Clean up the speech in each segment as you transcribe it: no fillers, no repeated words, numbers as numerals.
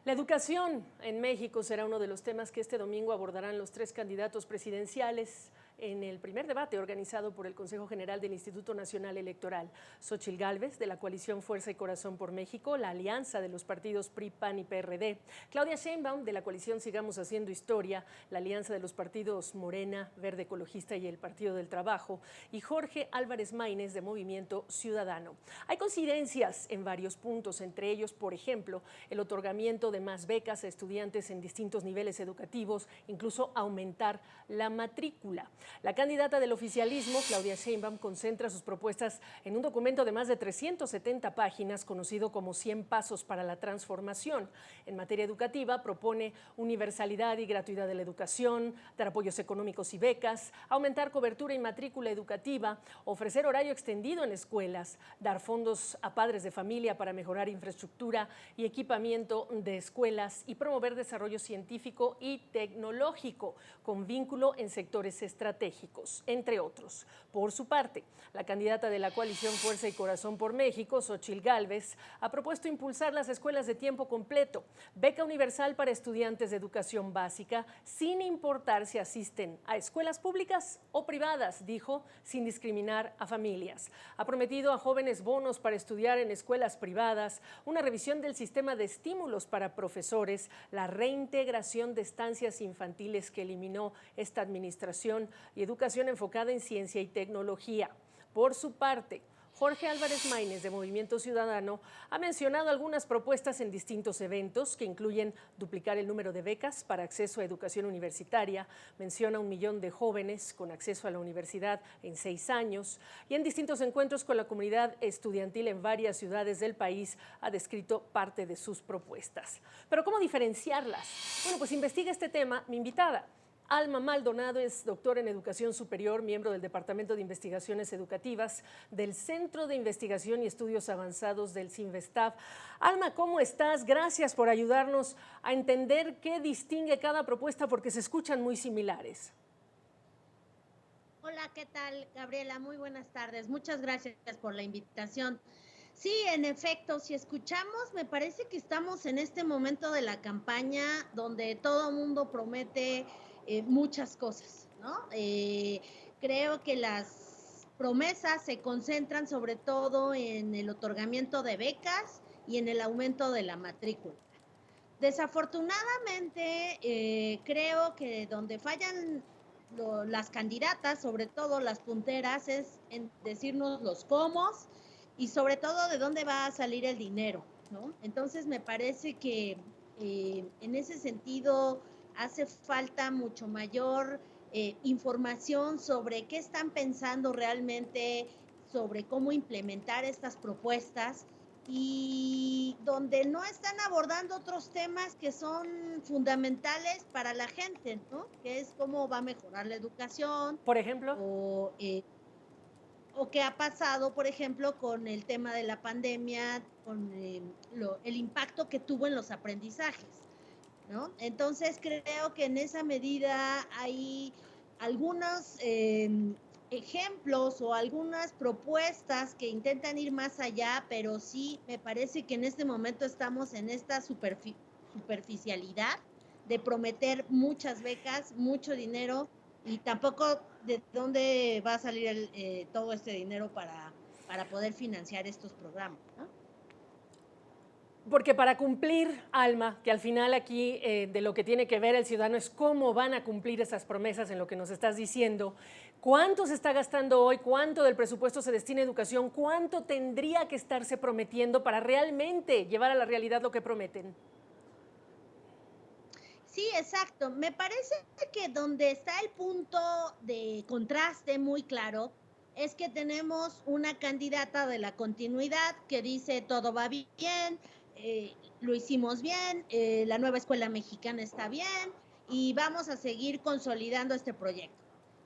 La educación en México será uno de los temas que este domingo abordarán los tres candidatos presidenciales en el primer debate organizado por el Consejo General del Instituto Nacional Electoral. Xóchitl Gálvez, de la coalición Fuerza y Corazón por México, la alianza de los partidos PRI, PAN y PRD. Claudia Sheinbaum, de la coalición Sigamos Haciendo Historia, la alianza de los partidos Morena, Verde Ecologista y el Partido del Trabajo. Y Jorge Álvarez Maínez, de Movimiento Ciudadano. Hay coincidencias en varios puntos, entre ellos, por ejemplo, el otorgamiento de más becas a estudiantes en distintos niveles educativos, incluso aumentar la matrícula. La candidata del oficialismo, Claudia Sheinbaum, concentra sus propuestas en un documento de más de 370 páginas, conocido como 100 Pasos para la Transformación. En materia educativa, propone universalidad y gratuidad de la educación, dar apoyos económicos y becas, aumentar cobertura y matrícula educativa, ofrecer horario extendido en escuelas, dar fondos a padres de familia para mejorar infraestructura y equipamiento de escuelas y promover desarrollo científico y tecnológico con vínculo en sectores estratégicos, entre otros. Por su parte, la candidata de la coalición Fuerza y Corazón por México, Xóchitl Gálvez, ha propuesto impulsar las escuelas de tiempo completo, beca universal para estudiantes de educación básica, sin importar si asisten a escuelas públicas o privadas, dijo, sin discriminar a familias. Ha prometido a jóvenes bonos para estudiar en escuelas privadas, una revisión del sistema de estímulos para profesores, la reintegración de estancias infantiles que eliminó esta administración y educación enfocada en ciencia y tecnología. Por su parte, Jorge Álvarez Maínez, de Movimiento Ciudadano, ha mencionado algunas propuestas en distintos eventos que incluyen duplicar el número de becas para acceso a educación universitaria, menciona 1 millón de jóvenes con acceso a la universidad en 6 años y en distintos encuentros con la comunidad estudiantil en varias ciudades del país ha descrito parte de sus propuestas. Pero ¿cómo diferenciarlas? Bueno, pues investiga este tema mi invitada. Alma Maldonado es doctora en Educación Superior, miembro del Departamento de Investigaciones Educativas del Centro de Investigación y Estudios Avanzados del CINVESTAF. Alma, ¿cómo estás? Gracias por ayudarnos a entender qué distingue cada propuesta porque se escuchan muy similares. Hola, ¿qué tal, Gabriela? Muy buenas tardes. Muchas gracias por la invitación. Sí, en efecto, si escuchamos, me parece que estamos en este momento de la campaña donde todo mundo promete muchas cosas, ¿no? Creo que las promesas se concentran sobre todo en el otorgamiento de becas y en el aumento de la matrícula. Desafortunadamente, creo que donde fallan las candidatas, sobre todo las punteras, es en decirnos los cómo y sobre todo de dónde va a salir el dinero, ¿no? Entonces me parece que en ese sentido hace falta mucho mayor información sobre qué están pensando realmente, sobre cómo implementar estas propuestas y donde no están abordando otros temas que son fundamentales para la gente, ¿no? Que es cómo va a mejorar la educación Por ejemplo, o, eh, o qué ha pasado, por ejemplo, con el tema de la pandemia, con el impacto que tuvo en los aprendizajes, ¿no? Entonces creo que en esa medida hay algunos ejemplos o algunas propuestas que intentan ir más allá, pero sí me parece que en este momento estamos en esta superficialidad de prometer muchas becas, mucho dinero y tampoco de dónde va a salir todo este dinero para poder financiar estos programas, ¿no? porque para cumplir, Alma, que al final aquí de lo que tiene que ver el ciudadano es cómo van a cumplir esas promesas en lo que nos estás diciendo, cuánto se está gastando hoy, cuánto del presupuesto se destina a educación, cuánto tendría que estarse prometiendo para realmente llevar a la realidad lo que prometen. Sí, exacto. Me parece que donde está el punto de contraste muy claro es que tenemos una candidata de la continuidad que dice todo va bien, lo hicimos bien, la nueva escuela mexicana está bien y vamos a seguir consolidando este proyecto.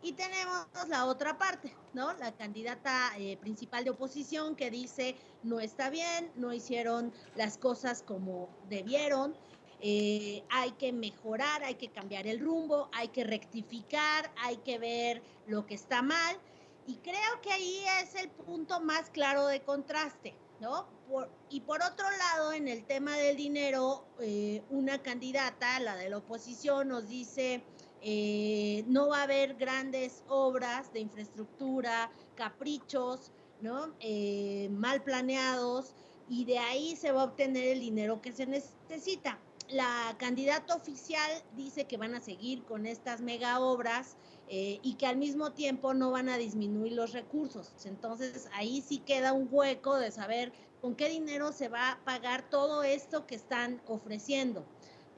Y tenemos la otra parte, ¿no? La candidata principal de oposición que dice no está bien, no hicieron las cosas como debieron, hay que mejorar, hay que cambiar el rumbo, hay que rectificar, hay que ver lo que está mal. Y creo que ahí es el punto más claro de contraste, ¿no? y por otro lado, en el tema del dinero, una candidata, la de la oposición, nos dice no va a haber grandes obras de infraestructura, caprichos, ¿no? Mal planeados, y de ahí se va a obtener el dinero que se necesita. La candidata oficial dice que van a seguir con estas mega obras y que al mismo tiempo no van a disminuir los recursos. Entonces ahí sí queda un hueco de saber con qué dinero se va a pagar todo esto que están ofreciendo.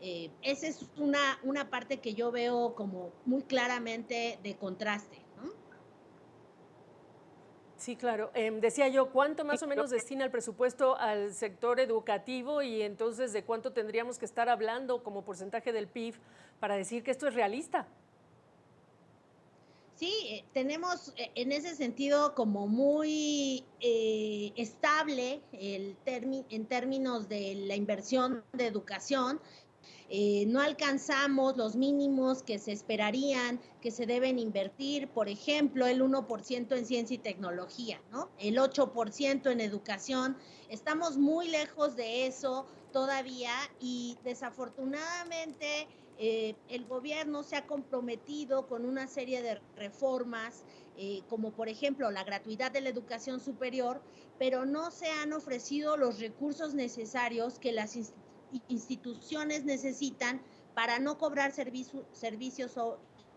Esa es una parte que yo veo como muy claramente de contraste, ¿no? Sí, claro. Decía yo, ¿cuánto más o menos destina el presupuesto al sector educativo y entonces de cuánto tendríamos que estar hablando como porcentaje del PIB para decir que esto es realista? Sí, tenemos en ese sentido como muy estable en términos de la inversión de educación. No alcanzamos los mínimos que se esperarían, que se deben invertir, por ejemplo, el 1% en ciencia y tecnología, ¿no? El 8% en educación. Estamos muy lejos de eso todavía y desafortunadamente el gobierno se ha comprometido con una serie de reformas, como por ejemplo la gratuidad de la educación superior, pero no se han ofrecido los recursos necesarios que las instituciones necesitan para no cobrar servicios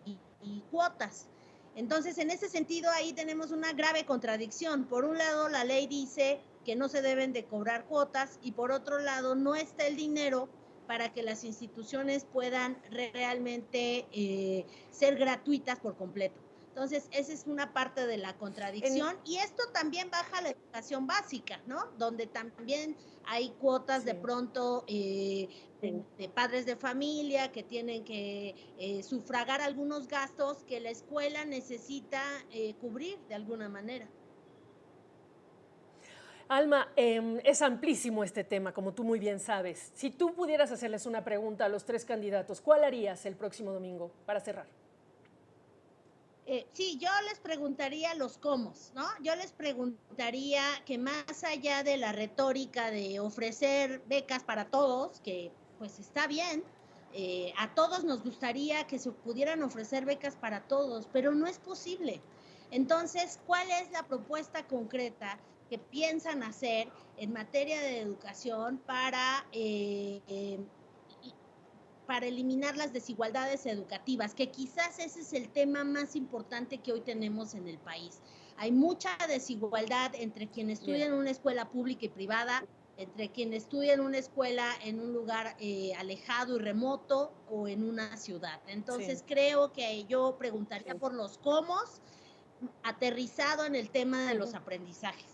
y cuotas. Entonces, en ese sentido, ahí tenemos una grave contradicción. Por un lado, la ley dice que no se deben de cobrar cuotas y por otro lado, no está el dinero para que las instituciones puedan realmente ser gratuitas por completo. Entonces, esa es una parte de la contradicción y esto también baja la educación básica, ¿no? Donde también hay cuotas de pronto de padres de familia que tienen que sufragar algunos gastos que la escuela necesita cubrir de alguna manera. Alma, es amplísimo este tema, como tú muy bien sabes. Si tú pudieras hacerles una pregunta a los tres candidatos, ¿cuál harías el próximo domingo para cerrar? Sí, yo les preguntaría los cómo, ¿no? Yo les preguntaría que más allá de la retórica de ofrecer becas para todos, que pues está bien, a todos nos gustaría que se pudieran ofrecer becas para todos, pero no es posible. Entonces, ¿cuál es la propuesta concreta que piensan hacer en materia de educación para eliminar las desigualdades educativas, que quizás ese es el tema más importante que hoy tenemos en el país? Hay mucha desigualdad entre quien estudia en una escuela pública y privada, entre quien estudia en una escuela en un lugar alejado y remoto o en una ciudad. Entonces creo que yo preguntaría por los cómo aterrizado en el tema de los aprendizajes.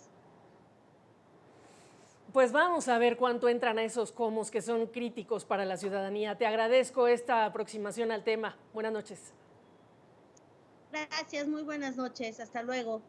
Pues vamos a ver cuánto entran a esos comos que son críticos para la ciudadanía. Te agradezco esta aproximación al tema. Buenas noches. Gracias, muy buenas noches. Hasta luego.